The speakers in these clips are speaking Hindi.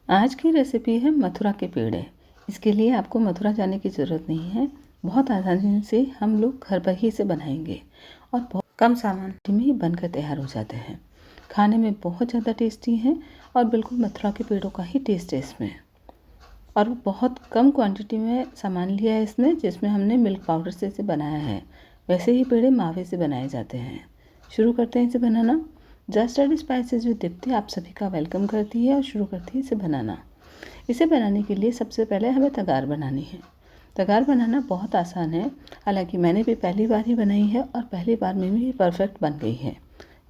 आज की रेसिपी है मथुरा के पेड़े। इसके लिए आपको मथुरा जाने की ज़रूरत नहीं है। बहुत आसानी से हम लोग घर पर ही इसे बनाएंगे और बहुत कम सामान में ही बनकर तैयार हो जाते हैं। खाने में बहुत ज़्यादा टेस्टी हैं और बिल्कुल मथुरा के पेड़ों का ही टेस्ट है इसमें। और बहुत कम क्वांटिटी में सामान लिया है इसमें, जिसमें हमने मिल्क पाउडर से इसे बनाया है। वैसे ही पेड़े मावे से बनाए जाते हैं। शुरू करते हैं इसे बनाना। Just add spices with Deepti आप सभी का वेलकम करती है और शुरू करती है इसे बनाना। इसे बनाने के लिए सबसे पहले हमें तगार बनानी है। तगार बनाना बहुत आसान है। हालांकि मैंने भी पहली बार ही बनाई है और पहली बार में भी परफेक्ट बन गई है।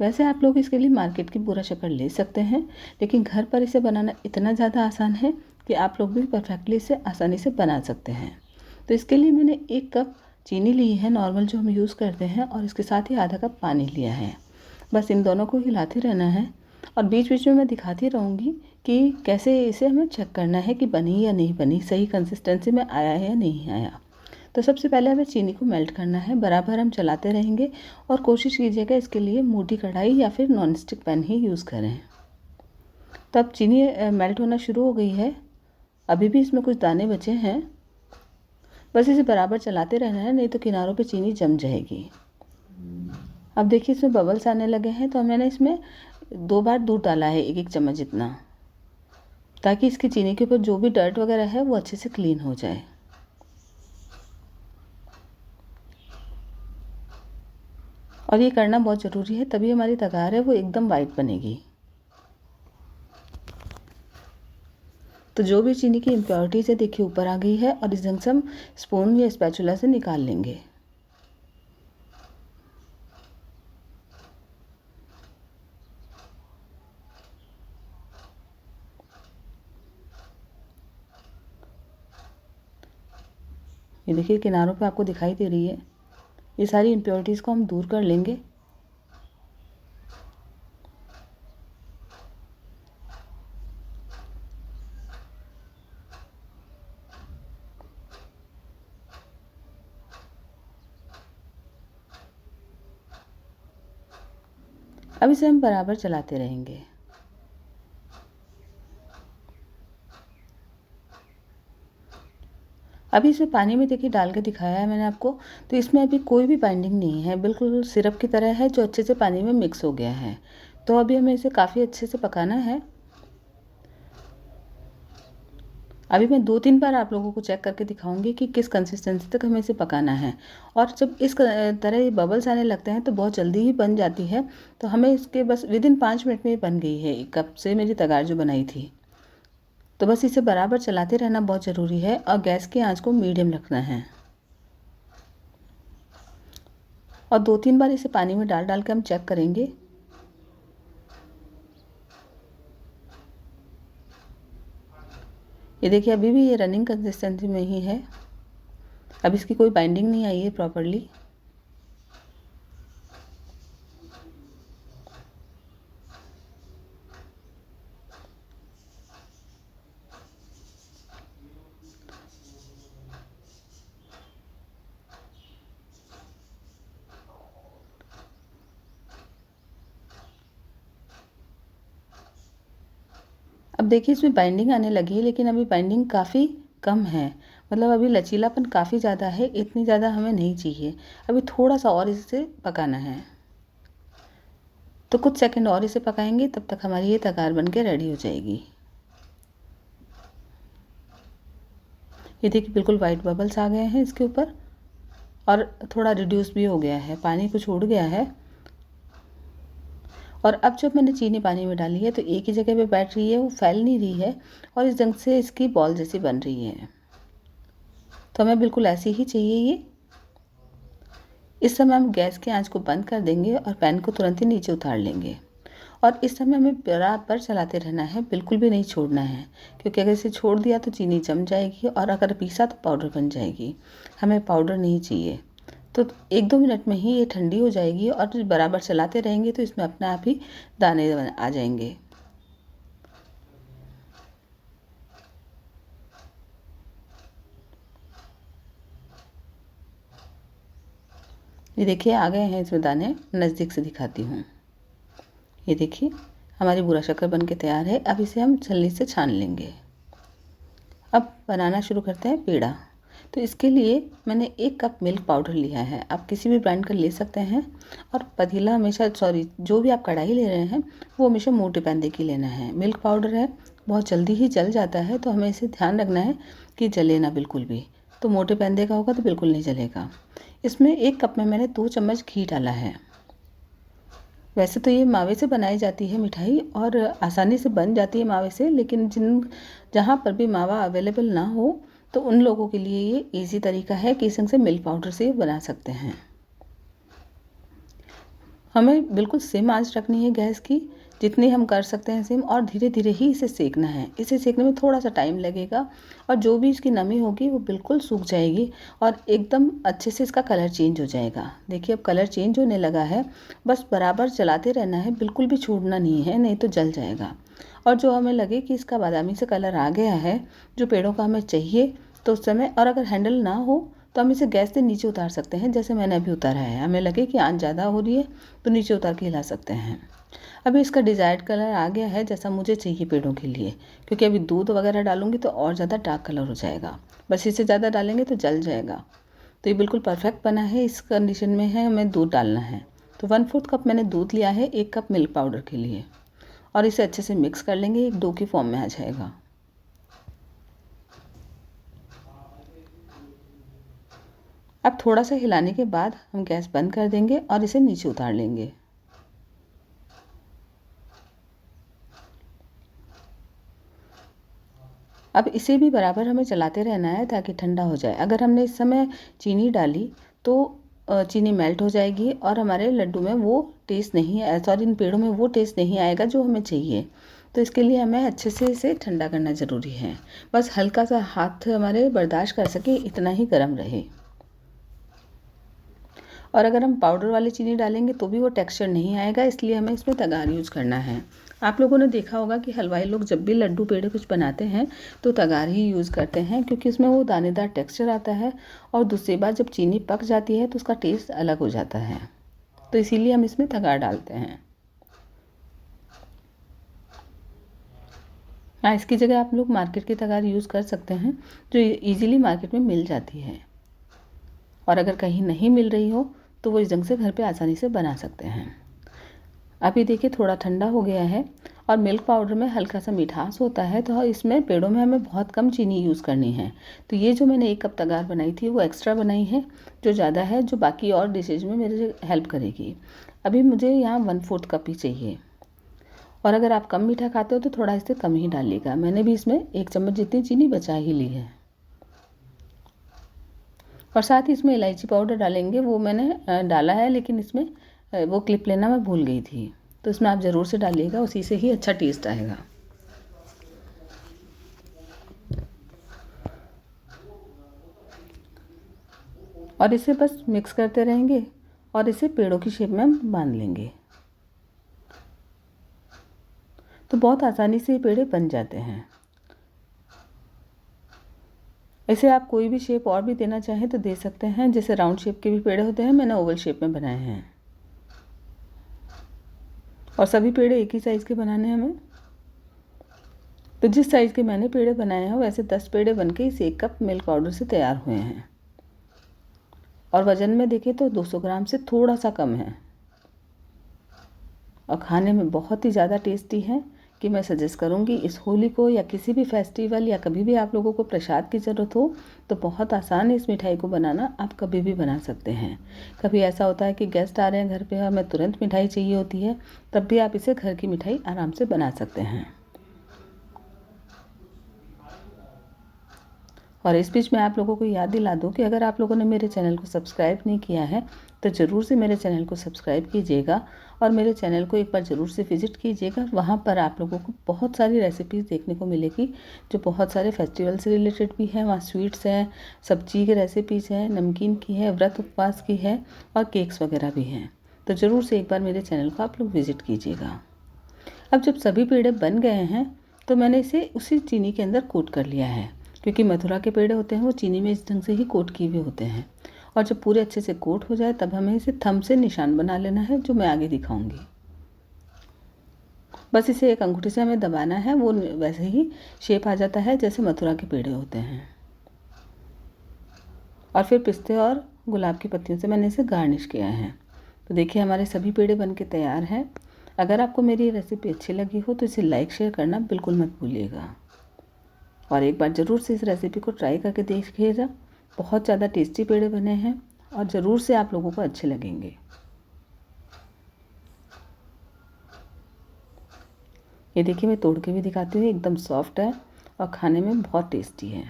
वैसे आप लोग इसके लिए मार्केट की पूरा शक्कर ले सकते हैं, लेकिन घर पर इसे बनाना इतना ज़्यादा आसान है कि आप लोग भी परफेक्टली इसे आसानी से बना सकते हैं। तो इसके लिए मैंने 1 कप चीनी ली है, नॉर्मल जो हम यूज़ करते हैं, और इसके साथ ही आधा कप पानी लिया है। बस इन दोनों को हिलाते रहना है और बीच बीच में मैं दिखाती रहूँगी कि कैसे इसे हमें चेक करना है कि बनी या नहीं बनी, सही कंसिस्टेंसी में आया है या नहीं आया। तो सबसे पहले हमें चीनी को मेल्ट करना है। बराबर हम चलाते रहेंगे और कोशिश कीजिएगा इसके लिए मोटी कढ़ाई या फिर नॉन स्टिक पैन ही यूज़ करें। तो अब चीनी मेल्ट होना शुरू हो गई है। अभी भी इसमें कुछ दाने बचे हैं। बस इसे बराबर चलाते रहना है, नहीं तो किनारों पे चीनी जम जाएगी। अब देखिए इसमें बबल्स आने लगे हैं, तो मैंने इसमें 2 बार दूध डाला है, 1-1 चम्मच जितना, ताकि इसकी चीनी के ऊपर जो भी डर्ट वगैरह है वो अच्छे से क्लीन हो जाए। और ये करना बहुत ज़रूरी है, तभी हमारी तगार है वो एकदम वाइट बनेगी। तो जो भी चीनी की इम्प्योरिटीज़ है देखिए ऊपर आ गई है और इस ढंग से हम स्पून या स्पैचुला से निकाल लेंगे। ये देखिए किनारों पे आपको दिखाई दे रही है। ये सारी इम्प्योरिटीज़ को हम दूर कर लेंगे। अब इसे हम बराबर चलाते रहेंगे। अभी इसे पानी में देखिए डाल के दिखाया है मैंने आपको, तो इसमें अभी कोई भी बाइंडिंग नहीं है, बिल्कुल सिरप की तरह है जो अच्छे से पानी में मिक्स हो गया है। तो अभी हमें इसे काफ़ी अच्छे से पकाना है। अभी मैं 2-3 बार आप लोगों को चेक करके दिखाऊंगी कि किस कंसिस्टेंसी तक हमें इसे पकाना है। और जब इस तरह ये बबल्स आने लगते हैं तो बहुत जल्दी ही बन जाती है। तो हमें इसके बस विदिन 5 मिनट में ही बन गई है 1 कप से मेरी तगार जो बनाई थी। तो बस इसे बराबर चलाते रहना बहुत ज़रूरी है और गैस की आंच को मीडियम रखना है। और 2-3 बार इसे पानी में डाल डाल के हम चेक करेंगे। ये देखिए अभी भी ये रनिंग कंसिस्टेंसी में ही है। अब इसकी कोई बाइंडिंग नहीं आई है प्रॉपरली। अब देखिए इसमें बाइंडिंग आने लगी है, लेकिन अभी बाइंडिंग काफ़ी कम है। मतलब अभी लचीलापन काफ़ी ज़्यादा है, इतनी ज़्यादा हमें नहीं चाहिए। अभी थोड़ा सा और इसे पकाना है। तो कुछ सेकंड और इसे पकाएंगे, तब तक हमारी ये तगार बन के रेडी हो जाएगी। ये देखिए बिल्कुल वाइट बबल्स आ गए हैं इसके ऊपर और थोड़ा रिड्यूस भी हो गया है, पानी कुछ उड़ गया है। और अब जब मैंने चीनी पानी में डाली है तो एक ही जगह पे बैठ रही है, वो फैल नहीं रही है और इस ढंग से इसकी बॉल जैसी बन रही है। तो हमें बिल्कुल ऐसी ही चाहिए ये। इस समय हम गैस की आंच को बंद कर देंगे और पैन को तुरंत ही नीचे उतार लेंगे। और इस समय हमें बराबर चलाते रहना है, बिल्कुल भी नहीं छोड़ना है, क्योंकि अगर इसे छोड़ दिया तो चीनी जम जाएगी और अगर पीसा तो पाउडर बन जाएगी। हमें पाउडर नहीं चाहिए। तो 1-2 मिनट में ही ये ठंडी हो जाएगी और बराबर चलाते रहेंगे तो इसमें अपने आप ही दाने आ जाएंगे। ये देखिए आ गए हैं इसमें दाने, नज़दीक से दिखाती हूँ। ये देखिए हमारी बूरा शक्कर बन के तैयार है। अब इसे हम छलनी से छान लेंगे। अब बनाना शुरू करते हैं पेड़ा। तो इसके लिए मैंने 1 कप मिल्क पाउडर लिया है। आप किसी भी ब्रांड का ले सकते हैं। और पतीला हमेशा जो भी आप कढ़ाई ले रहे हैं वो हमेशा मोटे पैंदे की लेना है। मिल्क पाउडर है, बहुत जल्दी ही जल जाता है, तो हमें इसे ध्यान रखना है कि जले ना बिल्कुल भी। तो मोटे पैंदे का होगा तो बिल्कुल नहीं जलेगा। इसमें 1 कप में मैंने 2 चम्मच घी डाला है। वैसे तो ये मावे से बनाई जाती है मिठाई और आसानी से बन जाती है मावे से, लेकिन जहाँ पर भी मावा अवेलेबल ना हो तो उन लोगों के लिए ये इजी तरीका है कि इसे मिल्क पाउडर से बना सकते हैं। हमें बिल्कुल सिम आंच रखनी है गैस की, जितनी हम कर सकते हैं सिम, और धीरे धीरे ही इसे सेकना है। इसे सेकने में थोड़ा सा टाइम लगेगा और जो भी इसकी नमी होगी वो बिल्कुल सूख जाएगी और एकदम अच्छे से इसका कलर चेंज हो जाएगा। देखिए अब कलर चेंज होने लगा है। बस बराबर चलाते रहना है, बिल्कुल भी छोड़ना नहीं है, नहीं तो जल जाएगा। और जो हमें लगे कि इसका बादामी से कलर आ गया है, जो पेड़ों का हमें चाहिए, तो उस समय, और अगर हैंडल ना हो तो हम इसे गैस से नीचे उतार सकते हैं, जैसे मैंने अभी उतारा है। हमें लगे कि आंच ज़्यादा हो रही है तो नीचे उतार के हिला सकते हैं। अभी इसका डिज़ायर्ड कलर आ गया है जैसा मुझे चाहिए पेड़ों के लिए, क्योंकि अभी दूध वगैरह डालूंगी तो और ज़्यादा डार्क कलर हो जाएगा। बस इससे ज़्यादा डालेंगे तो जल जाएगा। तो ये बिल्कुल परफेक्ट बना है। इस कंडीशन में है, हमें दूध डालना है। तो 1/4 कप मैंने दूध लिया है 1 कप मिल्क पाउडर के लिए, और इसे अच्छे से मिक्स कर लेंगे। एक डो की फॉर्म में आ जाएगा। अब थोड़ा सा हिलाने के बाद हम गैस बंद कर देंगे और इसे नीचे उतार लेंगे। अब इसे भी बराबर हमें चलाते रहना है ताकि ठंडा हो जाए। अगर हमने इस समय चीनी डाली तो चीनी मेल्ट हो जाएगी और हमारे लड्डू में वो टेस्ट नहीं, सॉरी, इन पेड़ों में वो टेस्ट नहीं आएगा जो हमें चाहिए। तो इसके लिए हमें अच्छे से इसे ठंडा करना ज़रूरी है। बस हल्का सा हाथ हमारे बर्दाश्त कर सके इतना ही गर्म रहे। और अगर हम पाउडर वाली चीनी डालेंगे तो भी वो टेक्सचर नहीं आएगा, इसलिए हमें इसमें तगार यूज़ करना है। आप लोगों ने देखा होगा कि हलवाई लोग जब भी लड्डू पेड़े कुछ बनाते हैं तो तगार ही यूज़ करते हैं, क्योंकि उसमें वो दानेदार टेक्सचर आता है। और दूसरी बात, जब चीनी पक जाती है तो उसका टेस्ट अलग हो जाता है, तो इसीलिए हम इसमें तगार डालते हैं। हाँ, इसकी जगह आप लोग मार्केट की तगार यूज़ कर सकते हैं, जो ईजिली मार्केट में मिल जाती है। और अगर कहीं नहीं मिल रही हो तो वो इस ढंग से घर पे आसानी से बना सकते हैं। अभी देखिए थोड़ा ठंडा हो गया है और मिल्क पाउडर में हल्का सा मिठास होता है, तो इसमें पेड़ों में हमें बहुत कम चीनी यूज़ करनी है। तो ये जो मैंने 1 कप तगार बनाई थी वो एक्स्ट्रा बनाई है, जो ज़्यादा है, जो बाकी और डिशेज में मेरे हेल्प करेगी। अभी मुझे यहाँ 1/4 कप ही चाहिए, और अगर आप कम मीठा खाते हो तो थोड़ा इससे कम ही डालिएगा। मैंने भी इसमें 1 चम्मच जितनी चीनी बचा ही ली है। और साथ ही इसमें इलायची पाउडर डालेंगे, वो मैंने डाला है, लेकिन इसमें वो क्लिप लेना मैं भूल गई थी। तो इसमें आप ज़रूर से डालिएगा, उसी से ही अच्छा टेस्ट आएगा। और इसे बस मिक्स करते रहेंगे और इसे पेड़ों की शेप में हम बांध लेंगे। तो बहुत आसानी से ये पेड़े बन जाते हैं। इसे आप कोई भी शेप और भी देना चाहें तो दे सकते हैं, जैसे राउंड शेप के भी पेड़े होते हैं, मैंने ओवल शेप में बनाए हैं। और सभी पेड़े एक ही साइज़ के बनाने हैं हमें। तो जिस साइज़ के मैंने पेड़े बनाए हैं वैसे 10 पेड़े बनके इस 1 कप मिल्क पाउडर से तैयार हुए हैं। और वज़न में देखें तो 200 ग्राम से थोड़ा सा कम है, और खाने में बहुत ही ज़्यादा टेस्टी है कि मैं सजेस्ट करूँगी इस होली को या किसी भी फेस्टिवल या कभी भी आप लोगों को प्रसाद की ज़रूरत हो तो बहुत आसान है इस मिठाई को बनाना। आप कभी भी बना सकते हैं। कभी ऐसा होता है कि गेस्ट आ रहे हैं घर पे, हमें तुरंत मिठाई चाहिए होती है, तब भी आप इसे घर की मिठाई आराम से बना सकते हैं। और इस बीच मैं आप लोगों को याद दिला दूं कि अगर आप लोगों ने मेरे चैनल को सब्सक्राइब नहीं किया है तो ज़रूर से मेरे चैनल को सब्सक्राइब कीजिएगा और मेरे चैनल को एक बार ज़रूर से विज़िट कीजिएगा। वहाँ पर आप लोगों को बहुत सारी रेसिपीज़ देखने को मिलेगी, जो बहुत सारे फेस्टिवल से रिलेटेड भी हैं। वहाँ स्वीट्स हैं, सब्जी की रेसिपीज़ हैं, नमकीन की है, व्रत उपवास की है, और केक्स वगैरह भी हैं। तो ज़रूर से एक बार मेरे चैनल को आप लोग विज़िट कीजिएगा। अब जब सभी पेड़े बन गए हैं तो मैंने इसे उसी चीनी के अंदर कोट कर लिया है, क्योंकि मथुरा के पेड़े होते हैं वो चीनी में इस ढंग से ही कोट किए हुए होते हैं। और जब पूरे अच्छे से कोट हो जाए तब हमें इसे थंब से निशान बना लेना है, जो मैं आगे दिखाऊंगी। बस इसे एक अंगूठी से हमें दबाना है, वो वैसे ही शेप आ जाता है जैसे मथुरा के पेड़े होते हैं। और फिर पिस्ते और गुलाब की पत्तियों से मैंने इसे गार्निश किया है। तो देखिए हमारे सभी पेड़े बनके तैयार हैं। अगर आपको मेरी रेसिपी अच्छी लगी हो तो इसे लाइक शेयर करना बिल्कुल मत भूलिएगा, और एक बार ज़रूर से इस रेसिपी को ट्राई करके देखिएगा। बहुत ज़्यादा टेस्टी पेड़े बने हैं और ज़रूर से आप लोगों को अच्छे लगेंगे। ये देखिए मैं तोड़ के भी दिखाती हूँ, एकदम सॉफ्ट है और खाने में बहुत टेस्टी है।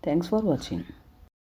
Thanks for watching.